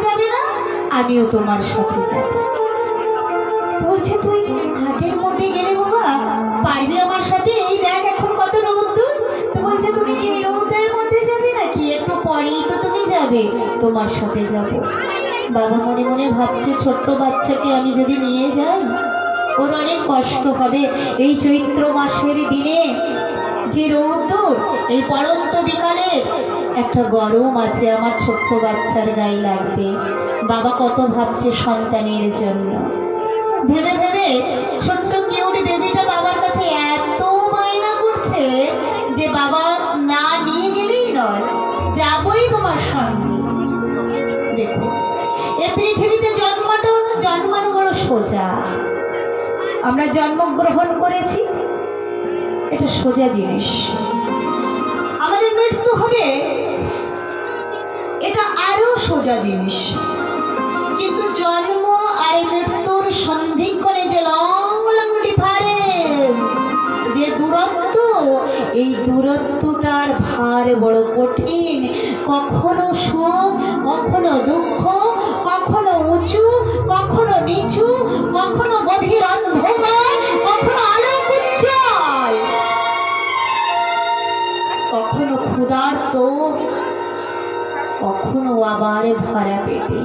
যাবে না, আমিও তোমার সাথে যাব। বলছে তুই হাটের মধ্যে গেলে বাবা পারবি আমার সাথে? এই দেখ এখন কত রৌদ্র। তো বলছে তুমি কি এই রৌদ্রের মধ্যে যাবে নাকি? একটু পরেই তো তুমি যাবে, তোমার সাথে যাব। বাবা মনে মনে ভাবছে ছোট্ট বাচ্চাকে আমি যদি নিয়ে যাই ওর অনেক কষ্ট হবে। এই চৈত্র মাসের দিনে যে রৌদ্র, এই পড়ন্ত বিকালে একটা গরম আছে, আমার ছোট্ট বাচ্চার গায়ে লাগবে। বাবা কত ভাবছে সন্তানের জন্য। ভেবে ভেবে ছোট্ট কিউট বেবিটা বাবার কাছে এত বায়না করছে যে বাবা না নিয়ে গেলেই নয়, যাবই তোমার সঙ্গে। দেখো এই পৃথিবীতে জন্মানো বড় সোজা। আমরা জন্মগ্রহণ করেছি, এটা সোজা জিনিস। আমাদের মৃত্যু হবে, এটা আরো সোজা জিনিস। কিন্তু জন্ম আর মৃত্যুর সন্ধিক্ষণে যে লং লং ডিফারেন্স, যে দূরত্ব, এই দূরত্বটার ভার বড় কঠিন। কখনো সুখ, কখনো দুঃখ, কখনো উঁচু, কখনো নিচু, কখনো গভীর অন্ধকার, কখনো আলোক উজ্জ্বল, কখনো ক্ষুধার্ত, কখনো আবার ভরা পেটে,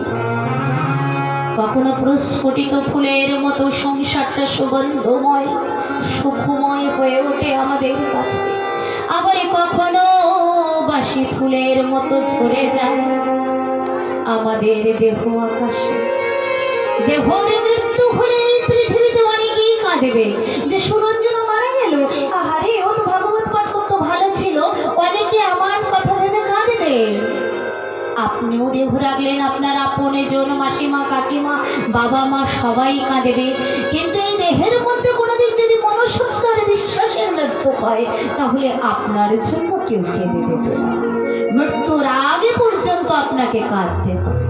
কখনো প্রস্ফুটিত ফুলের মতো সংসারটা সুগন্ধময় সুখময় হয়ে ওঠে আমাদের কাছে, আবার কখনো বাসি ফুলের মতো ঝরে যায় আমাদের দেহ আকাশে। দেহর মৃত্যু হলে এই পৃথিবীতে অনেকেই কাঁদেবে যে সুরঞ্জন মারা গেল, আহারে ও তো ভাগবত পাঠ করতো, ভালো ছিল। অনেকে আমার কথা ভেবে কাঁদবে। আপনিও দেহ রাখলেন, আপনার আপনজন, মাসিমা, কাকিমা, বাবা মা সবাই কাঁদেবে। কিন্তু এই দেহের মধ্যে কোনোদিন যদি মনুষ্যত্ব আর বিশ্বাসের মৃত্যু হয়, তাহলে আপনার জন্য কেউ কেঁদে দেবে না। মৃত্যুর আগে পর্যন্ত আপনাকে কাঁদতে হবে।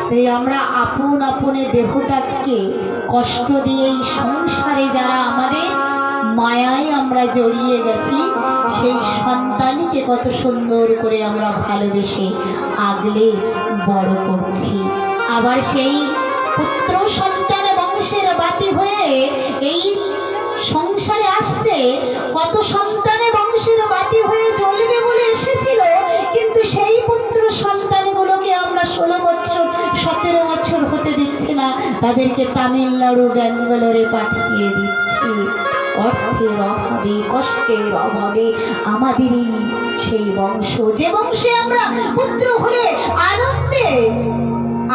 তাই আমরা আপন আপনে দেহটাকে কষ্ট দিয়ে এই সংসারে যারা আমাদের মায়ায় আমরা জড়িয়ে গেছি, সেই সন্তানকে কত সুন্দর করে আমরা ভালোবেসে আগলে বড় করছি। আবার সেই পুত্র সন্তান বংশের বাতি হয়ে এই সংসারে আসছে। কত সন্তানে বংশের বাতি হয়ে জ্বলবে বলে এসেছিল, কিন্তু সেই পুত্র সন্তানগুলোকে আমরা 16 বছর 17 বছর হতে দিচ্ছি না, তাদেরকে তামিলনাড়ু ব্যাঙ্গালোরে পাঠিয়ে দিচ্ছি। অর্থের অভাবে, কষ্টের অভাবে আমাদেরই সেই বংশ, যে বংশে আমরা পুত্র হলে আনন্দে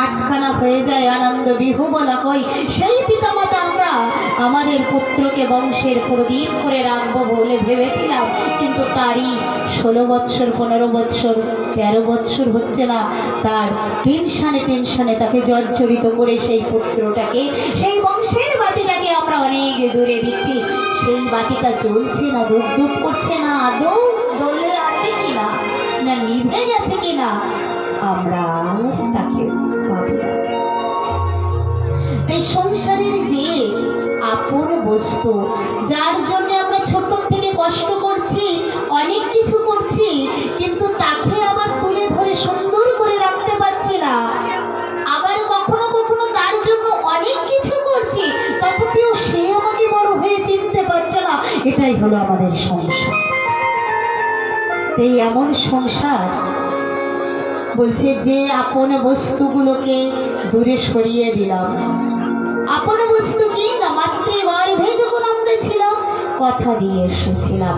আটখানা হয়ে যায়, আনন্দ বিহু বলা হয়, সেই পিতামাতা আমরা আমাদের পুত্রকে বংশের প্রদীপ করে রাখবো বলে ভেবেছিলাম, কিন্তু তারই 16 বছর 15 বছর 13 বছর হচ্ছে না, তার টেনশনে তাকে জর্জরিত করে সেই পুত্রটাকে, সেই বংশের বাতিটাকে আমরা অনেক দূরে দিচ্ছি। সেই বাতিটা জ্বলছে না, ধূপ ধূপ করছে না, আদৌ জ্বলে আছে কিনা, না নিভে গেছে কিনা, আমরা তাকে ভাবি না। তাই সংসারের যে আপন বস্তু, যার জন্য আমরা ছোট থেকে কষ্ট করছি, অনেক কিছু করছি, কিন্তু তাকে আবার তুলে ধরে সুন্দর করে রাখতে পারছি না। আবার কখনো কখনো তার জন্য অনেক কিছু করছি, তথাপিও সে আমাকে বড় হয়ে চিনতে পারছে না। এটাই হলো আমাদের সংসার। এই এমন সংসার বলছে যে আপন বস্তুগুলোকে দূরে সরিয়ে দিলাম। আপন বস্তু কি না, মাতৃগর্ভে যখন আমরা ছিলাম কথা দিয়ে এসেছিলাম,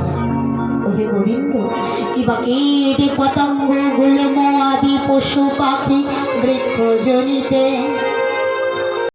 ওহে গোবিন্দ, কিবা কীট পতঙ্গ গুল্ম আদি পশু পাখি বৃক্ষজনিতে